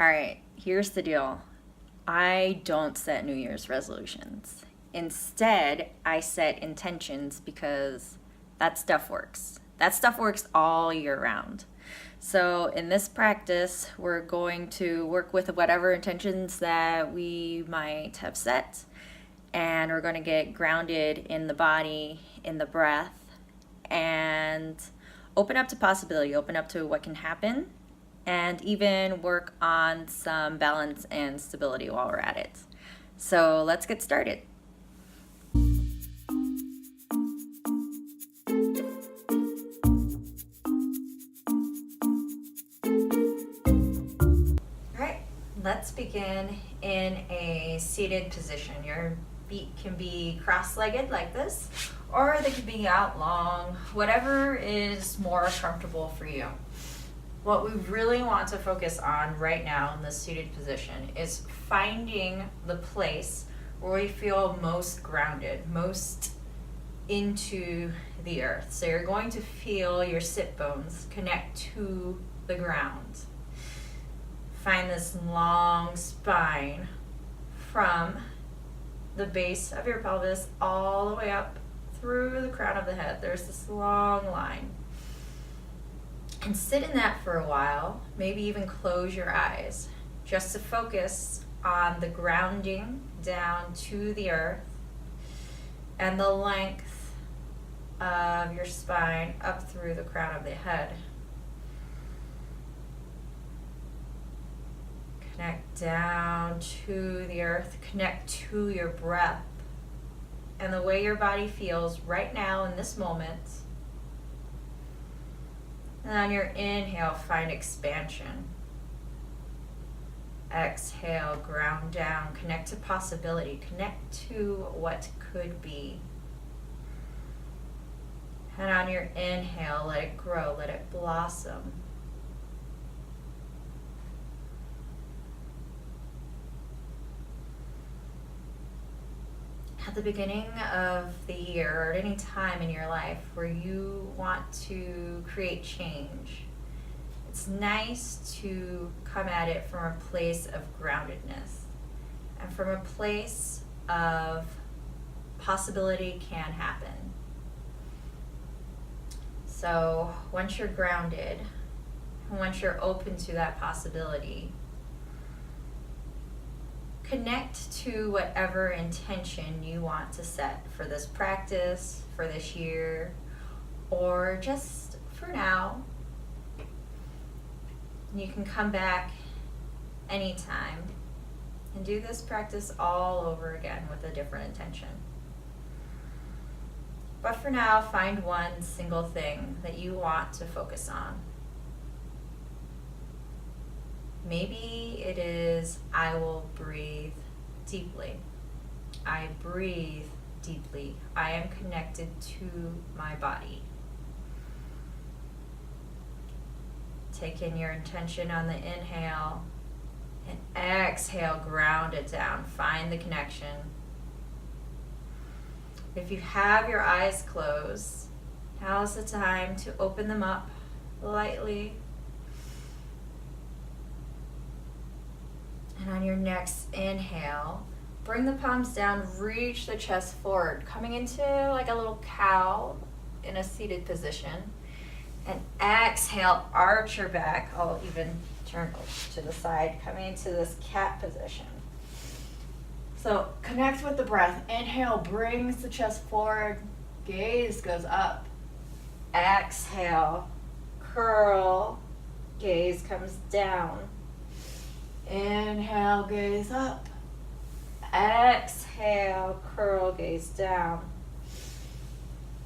All right, here's the deal. I don't set New Year's resolutions. Instead, I set intentions because that stuff works. That stuff works all year round. So, in this practice, we're going to work with whatever intentions that we might have set, and we're going to get grounded in the body, in the breath, and open up to possibility, open up to what can happen, and even work on some balance and stability while we're at it. So let's get started. All right, let's begin in a seated position. Your feet can be cross-legged like this, or they could be out long, whatever is more comfortable for you. What we really want to focus on right now in this seated position is finding the place where we feel most grounded, most into the earth. So you're going to feel your sit bones connect to the ground. Find this long spine from the base of your pelvis all the way up through the crown of the head. There's this long line. And sit in that for a while, maybe even close your eyes, just to focus on the grounding down to the earth and the length of your spine up through the crown of the head. Connect down to the earth, connect to your breath and the way your body feels right now in this moment. And on your inhale, find expansion. Exhale, ground down, connect to possibility, connect to what could be. And on your inhale, let it grow, let it blossom. At the beginning of the year or at any time in your life where you want to create change, it's nice to come at it from a place of groundedness and from a place of possibility can happen. So once you're grounded, and once you're open to that possibility, connect to whatever intention you want to set for this practice, for this year, or just for now. You can come back anytime and do this practice all over again with a different intention. But for now, find one single thing that you want to focus on. Maybe it is, I will breathe deeply. I breathe deeply. I am connected to my body. Take in your intention on the inhale and exhale, ground it down. Find the connection. If you have your eyes closed, now's the time to open them up lightly. And on your next inhale, bring the palms down, reach the chest forward, coming into like a little cow in a seated position. And exhale, arch your back. I'll even turn to the side, coming into this cat position. So connect with the breath. Inhale brings the chest forward, gaze goes up. Exhale, curl, gaze comes down. Inhale, gaze up. Exhale, curl, gaze down.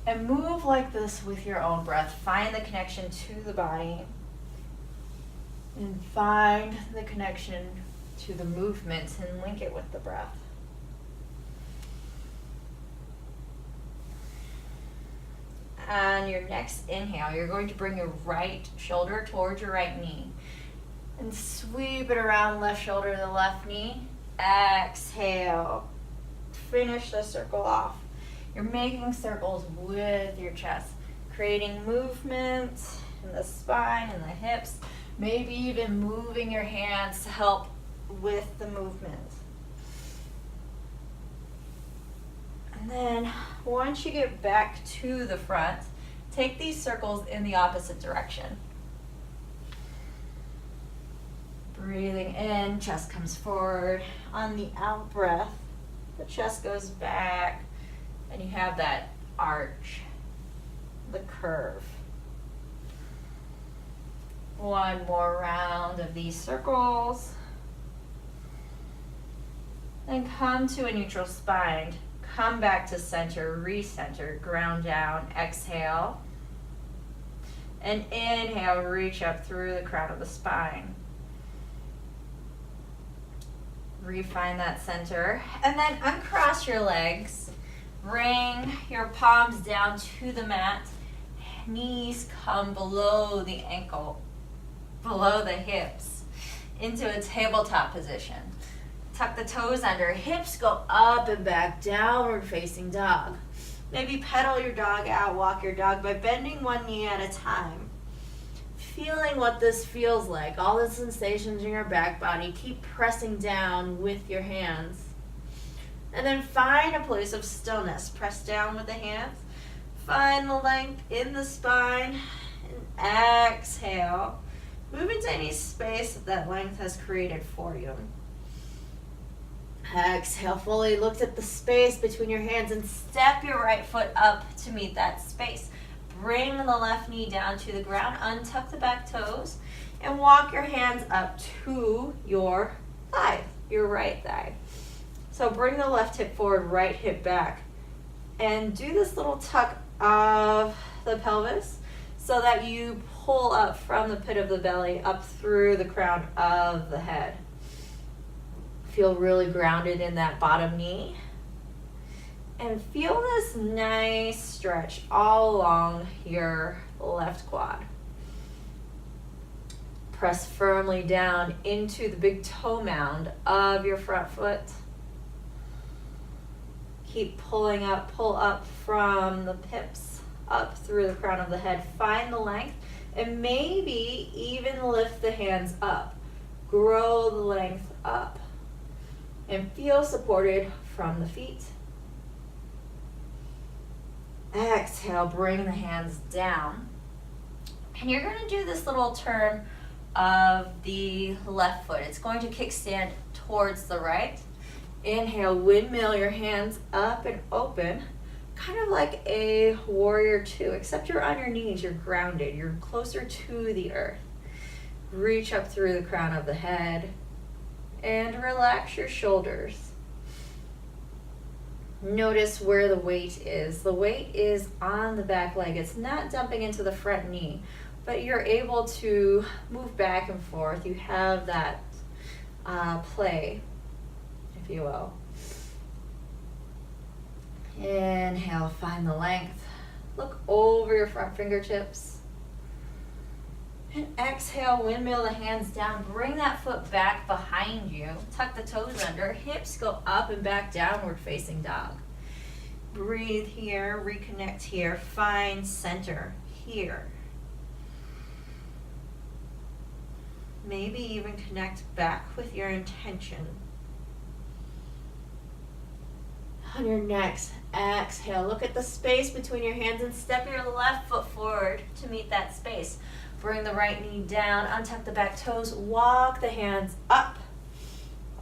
And move like this with your own breath. Find the connection to the body. And find the connection to the movement and link it with the breath. On your next inhale, you're going to bring your right shoulder towards your right knee. And sweep it around left shoulder to the left knee. Exhale. Finish the circle off. You're making circles with your chest, creating movement in the spine and the hips, Maybe even moving your hands to help with the movement. And then once you get back to the front, take these circles in the opposite direction. Breathing in, chest comes forward. On the out breath, the chest goes back, and you have that arch, the curve. One more round of these circles. Then come to a neutral spine. Come back to center, recenter, ground down, exhale. And inhale, reach up through the crown of the spine. Refine that center. And then uncross your legs. Bring your palms down to the mat. Knees come below the ankle, below the hips, into a tabletop position. Tuck the toes under, hips go up and back, downward facing dog. Maybe pedal your dog out, walk your dog by bending one knee at a time. Feeling what this feels like, all the sensations in your back body. Keep pressing down with your hands. And then find a place of stillness. Press down with the hands. Find the length in the spine. And exhale. Move into any space that length has created for you. Exhale, fully look at the space between your hands and step your right foot up to meet that space. Bring the left knee down to the ground, untuck the back toes, and walk your hands up to your thigh, your right thigh. So bring the left hip forward, right hip back, and do this little tuck of the pelvis so that you pull up from the pit of the belly up through the crown of the head. Feel really grounded in that bottom knee. And feel this nice stretch all along your left quad. Press firmly down into the big toe mound of your front foot. Keep pulling up, pull up from the pips, up through the crown of the head. Find the length and maybe even lift the hands up. Grow the length up. And feel supported from the feet. Exhale, bring the hands down. And you're going to do this little turn of the left foot. It's going to kickstand towards the right. Inhale, windmill your hands up and open, kind of like a warrior two, except you're on your knees, you're grounded, you're closer to the earth. Reach up through the crown of the head and relax your shoulders. Notice where the weight is. The weight is on the back leg. It's not dumping into the front knee, but you're able to move back and forth. You have that play, if you will. Inhale, find the length. Look over your front fingertips. And exhale, windmill the hands down. Bring that foot back behind you. Tuck the toes under. Hips go up and back, downward facing dog. Breathe here, reconnect here. Find center here. Maybe even connect back with your intention. On your next exhale, look at the space between your hands and step your left foot forward to meet that space. Bring the right knee down, untuck the back toes, walk the hands up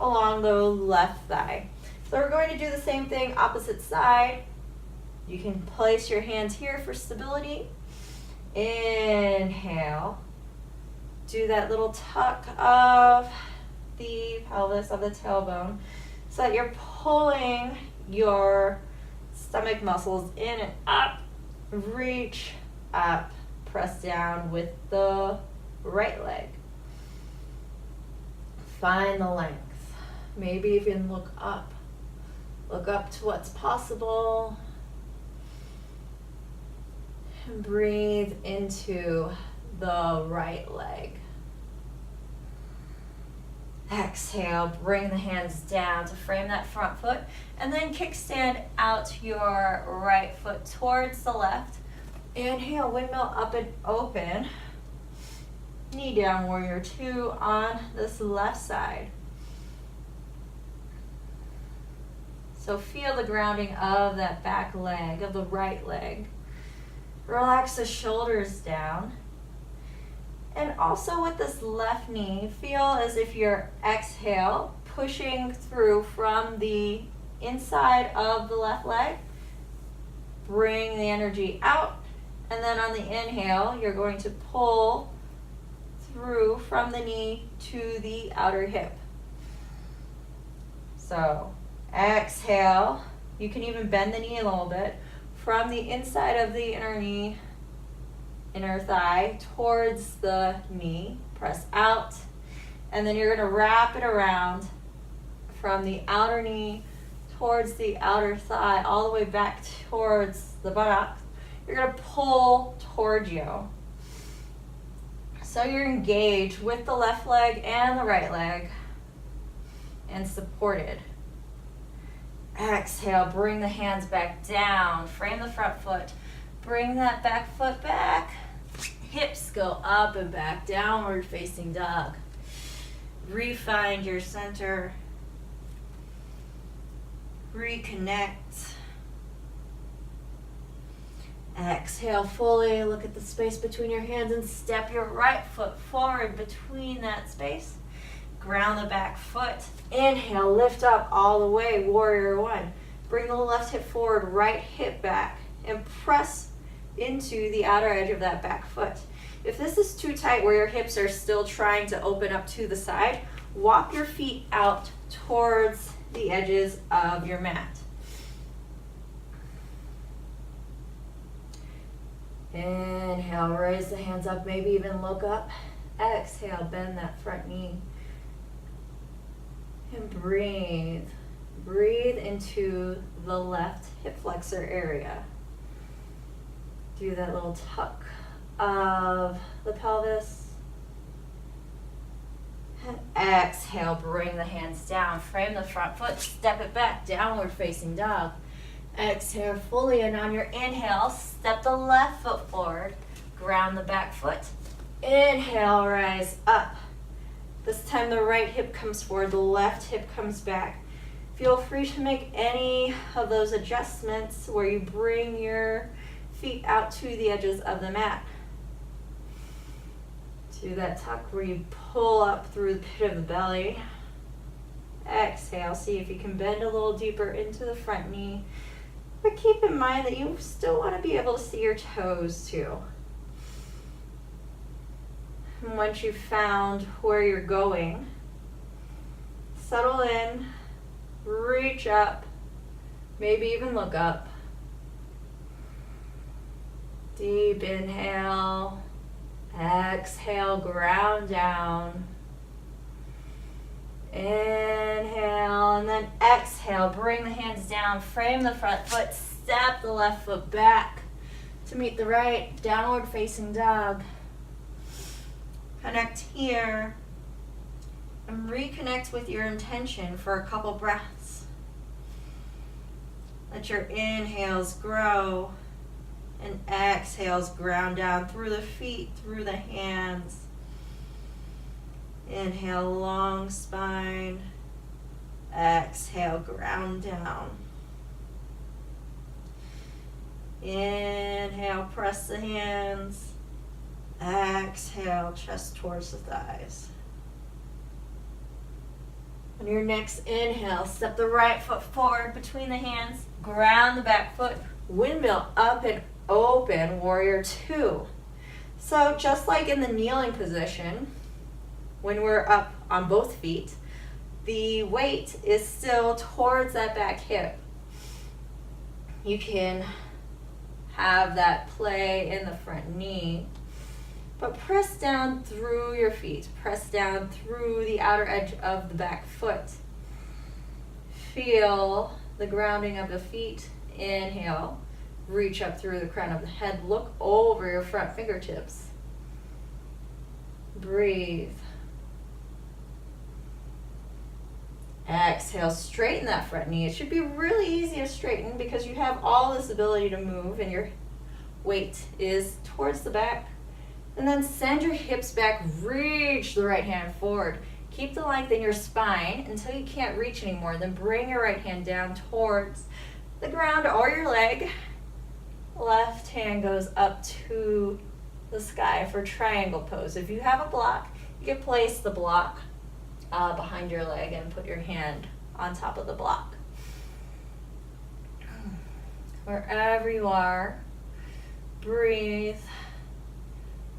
along the left thigh. So we're going to do the same thing, opposite side. You can place your hands here for stability. Inhale. Do that little tuck of the pelvis, of the tailbone, so that you're pulling your stomach muscles in and up. Reach up. Press down with the right leg. Find the length. Maybe even look up. Look up to what's possible. And breathe into the right leg. Exhale, bring the hands down to frame that front foot, and then kickstand out your right foot towards the left. Inhale, windmill up and open. Knee down, warrior two on this left side. So feel the grounding of that back leg, of the right leg. Relax the shoulders down. And also with this left knee, feel as if you're exhale, pushing through from the inside of the left leg. Bring the energy out. And then on the inhale, you're going to pull through from the knee to the outer hip. So exhale. You can even bend the knee a little bit from the inside of the inner knee, inner thigh towards the knee. Press out. And then you're going to wrap it around from the outer knee towards the outer thigh, all the way back towards the buttocks. You're going to pull towards you. So you're engaged with the left leg and the right leg and supported. Exhale, bring the hands back down. Frame the front foot. Bring that back foot back. Hips go up and back, downward facing dog. Refine your center. Reconnect. Exhale fully, look at the space between your hands and step your right foot forward between that space. Ground the back foot. Inhale, lift up all the way, warrior one. Bring the left hip forward, right hip back, and press into the outer edge of that back foot. If this is too tight where your hips are still trying to open up to the side, walk your feet out towards the edges of your mat. Inhale, raise the hands up, maybe even look up. Exhale, bend that front knee. And breathe. Breathe into the left hip flexor area. Do that little tuck of the pelvis. And exhale, bring the hands down. Frame the front foot, step it back, downward facing dog. Exhale fully, and on your inhale, step the left foot forward, ground the back foot. Inhale, rise up. This time the right hip comes forward, the left hip comes back. Feel free to make any of those adjustments where you bring your feet out to the edges of the mat. Do that tuck where you pull up through the pit of the belly. Exhale, see if you can bend a little deeper into the front knee. But keep in mind that you still want to be able to see your toes too. And once you've found where you're going, settle in, reach up, maybe even look up. Deep inhale, exhale, ground down. Inhale, and then exhale, bring the hands down, frame the front foot, step the left foot back to meet the right, downward facing dog. Connect here and reconnect with your intention for a couple breaths. Let your inhales grow and exhales ground down through the feet, through the hands. Inhale, long spine. Exhale, ground down. Inhale, press the hands. Exhale, chest towards the thighs. On your next inhale, step the right foot forward between the hands. Ground the back foot. Windmill up and open, warrior two. So just like in the kneeling position, when we're up on both feet, the weight is still towards that back hip. You can have that play in the front knee, but press down through your feet. Press down through the outer edge of the back foot. Feel the grounding of the feet. Inhale, reach up through the crown of the head. Look over your front fingertips. Breathe. Exhale, straighten that front knee. It should be really easy to straighten because you have all this ability to move and your weight is towards the back. And then send your hips back, reach the right hand forward. Keep the length in your spine until you can't reach anymore. Then bring your right hand down towards the ground or your leg. Left hand goes up to the sky for triangle pose. If you have a block, you can place the block behind your leg and put your hand on top of the block. Wherever you are, breathe.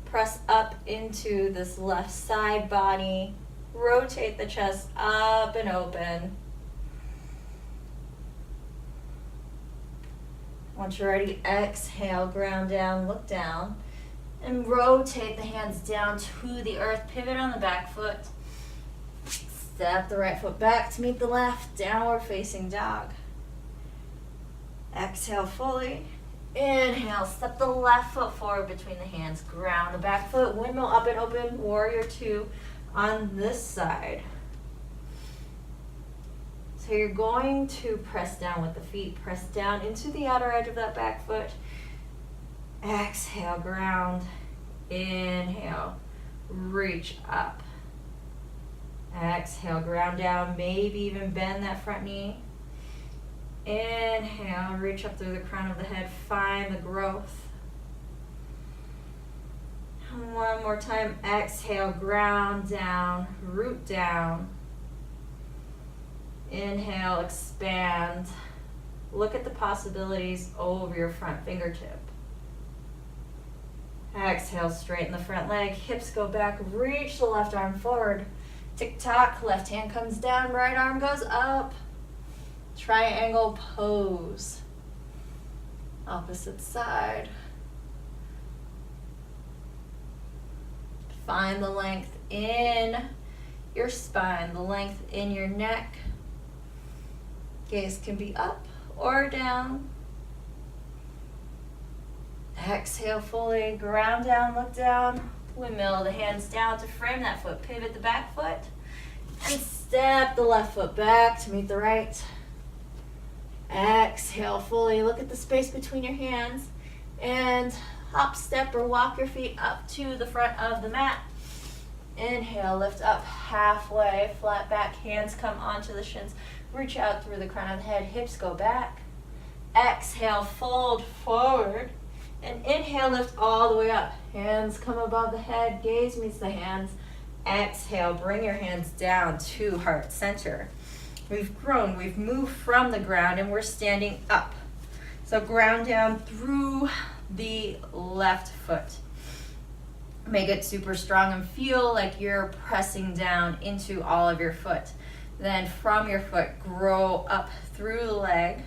Press up into this left side body. Rotate the chest up and open. Once you're ready, exhale, ground down, look down, and rotate the hands down to the earth. Pivot on the back foot. Step the right foot back to meet the left, downward facing dog. Exhale fully. Inhale, step the left foot forward between the hands. Ground the back foot, windmill up and open, warrior two on this side. So you're going to press down with the feet. Press down into the outer edge of that back foot. Exhale, ground. Inhale, reach up. Exhale, ground down. Maybe even bend that front knee. Inhale, reach up through the crown of the head. Find the growth. And one more time. Exhale, ground down, root down. Inhale, expand. Look at the possibilities over your front fingertip. Exhale, straighten the front leg. Hips go back. Reach the left arm forward. Tick-tock. Left hand comes down. Right arm goes up. Triangle pose. Opposite side. Find the length in your spine, the length in your neck. Gaze can be up or down. Exhale fully, ground down, look down. Windmill the hands down to frame that foot. Pivot the back foot and step the left foot back to meet the right. Exhale fully, look at the space between your hands and hop, step, or walk your feet up to the front of the mat. Inhale, lift up halfway, flat back, hands come onto the shins. Reach out through the crown of the head, hips go back. Exhale, fold forward. And inhale, lift all the way up. Hands come above the head, gaze meets the hands. Exhale, bring your hands down to heart center. We've grown, we've moved from the ground, and we're standing up. So ground down through the left foot. Make it super strong and feel like you're pressing down into all of your foot. Then from your foot, grow up through the leg.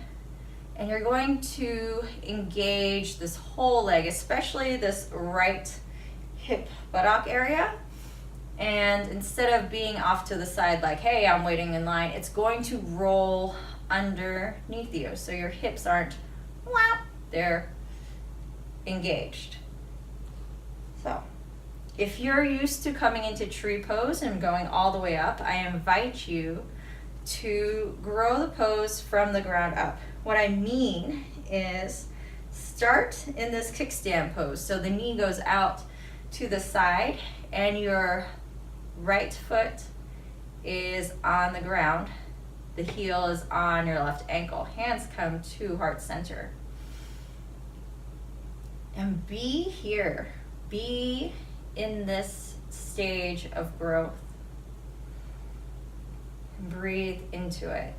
And you're going to engage this whole leg, especially this right hip buttock area. And instead of being off to the side like, hey, I'm waiting in line, it's going to roll underneath you. So your hips aren't, whap, they're engaged. So if you're used to coming into tree pose and going all the way up, I invite you to grow the pose from the ground up. What I mean is start in this kickstand pose. So the knee goes out to the side and your right foot is on the ground. The heel is on your left ankle. Hands come to heart center. And be here. Be in this stage of growth. Breathe into it.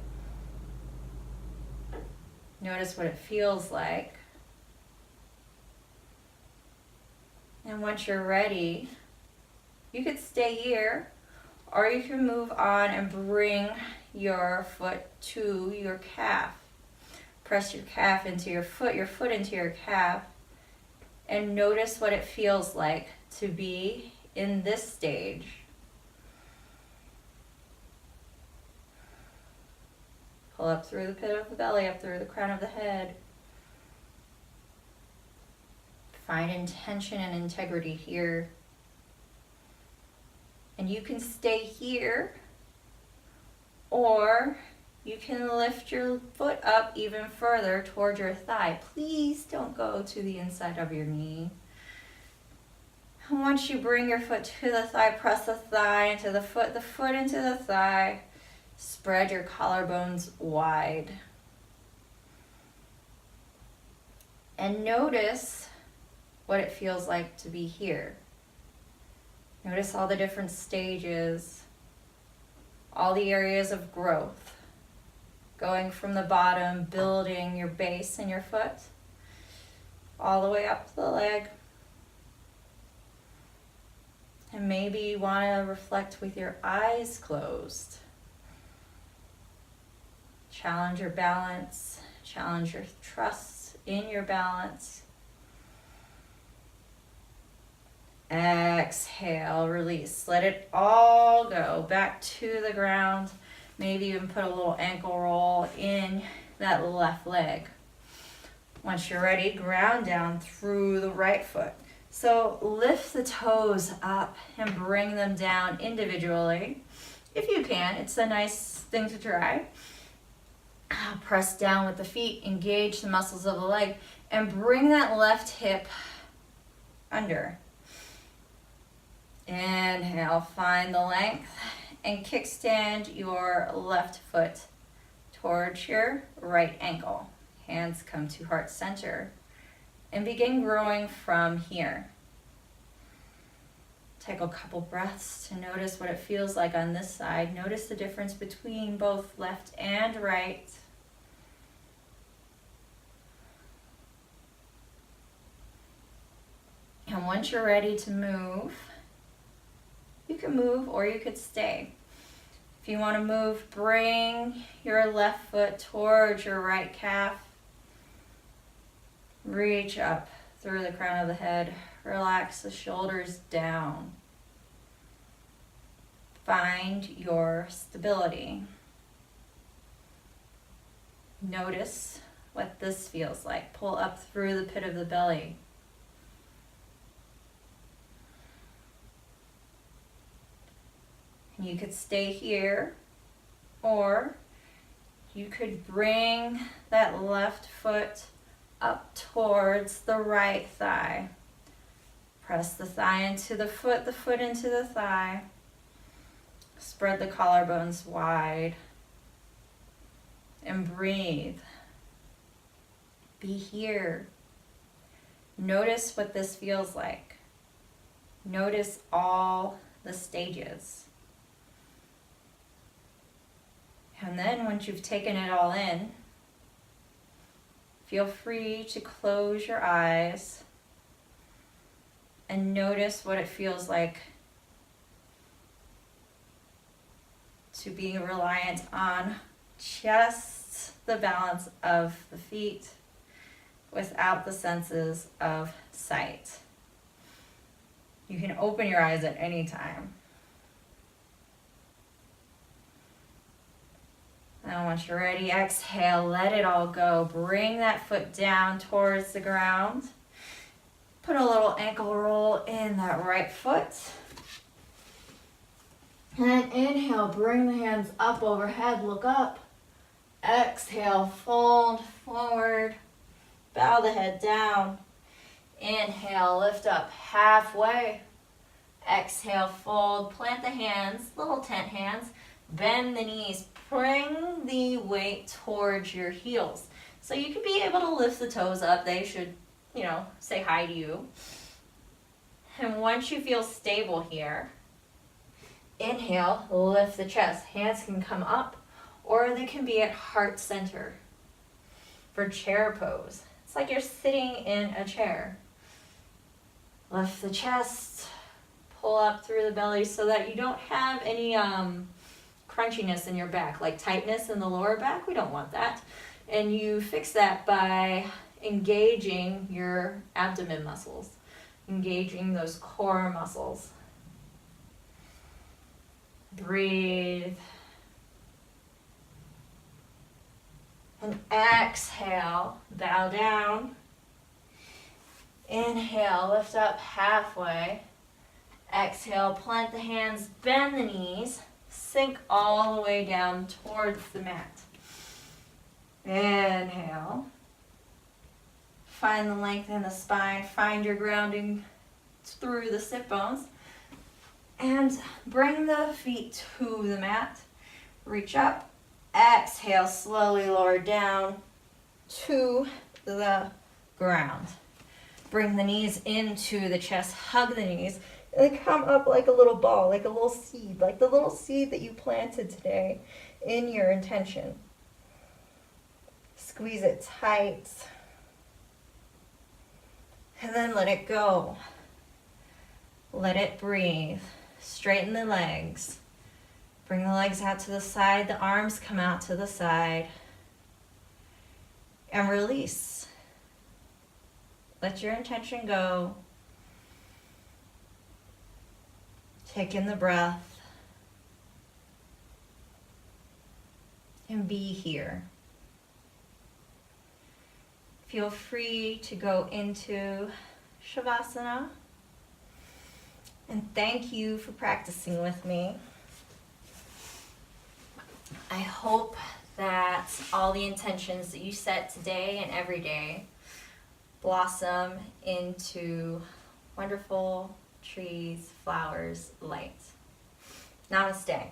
Notice what it feels like. And once you're ready, you could stay here, or you can move on and bring your foot to your calf. Press your calf into your foot into your calf, and notice what it feels like to be in this stage. Pull up through the pit of the belly, up through the crown of the head. Find intention and integrity here. And you can stay here, or you can lift your foot up even further toward your thigh. Please don't go to the inside of your knee. And once you bring your foot to the thigh, press the thigh into the foot into the thigh. Spread your collarbones wide. And notice what it feels like to be here. Notice all the different stages, all the areas of growth. Going from the bottom, building your base in your foot, all the way up to the leg. And maybe you want to reflect with your eyes closed. Challenge your balance, challenge your trust in your balance. Exhale, release. Let it all go back to the ground. Maybe even put a little ankle roll in that left leg. Once you're ready, ground down through the right foot. So lift the toes up and bring them down individually. If you can, it's a nice thing to try. Press down with the feet, engage the muscles of the leg, and bring that left hip under. Inhale, find the length, and kickstand your left foot towards your right ankle. Hands come to heart center, and begin growing from here. Take a couple breaths to notice what it feels like on this side. Notice the difference between both left and right. And once you're ready to move, you can move or you could stay. If you want to move, bring your left foot towards your right calf. Reach up through the crown of the head. Relax the shoulders down. Find your stability. Notice what this feels like. Pull up through the pit of the belly. You could stay here, or you could bring that left foot up towards the right thigh. Press the thigh into the foot into the thigh. Spread the collarbones wide. And breathe. Be here. Notice what this feels like. Notice all the stages. And then once you've taken it all in, feel free to close your eyes and notice what it feels like to be reliant on just the balance of the feet without the senses of sight. You can open your eyes at any time. Now once you're ready, exhale, let it all go. Bring that foot down towards the ground. Put a little ankle roll in that right foot. And inhale, bring the hands up overhead, look up. Exhale, fold forward, bow the head down. Inhale, lift up halfway. Exhale, fold, plant the hands, little tent hands. Bend the knees, bring the weight towards your heels. So you could be able to lift the toes up. They should, say hi to you. And once you feel stable here, inhale, lift the chest. Hands can come up or they can be at heart center for chair pose. It's like you're sitting in a chair. Lift the chest, pull up through the belly so that you don't have any crunchiness in your back, like tightness in the lower back. We don't want that. And you fix that by engaging your abdomen muscles, engaging those core muscles. Breathe. And exhale, bow down. Inhale, lift up halfway. Exhale, plant the hands, bend the knees. Sink all the way down towards the mat. Inhale. Find the length in the spine. Find your grounding through the sit bones. And bring the feet to the mat. Reach up. Exhale, slowly lower down to the ground. Bring the knees into the chest. Hug the knees. And come up like a little ball, like a little seed, like the little seed that you planted today in your intention. Squeeze it tight. And then let it go. Let it breathe. Straighten the legs. Bring the legs out to the side. The arms come out to the side. And release. Let your intention go. Take in the breath. And be here. Feel free to go into Shavasana. And thank you for practicing with me. I hope that all the intentions that you set today and every day blossom into wonderful trees, flowers, light. Namaste.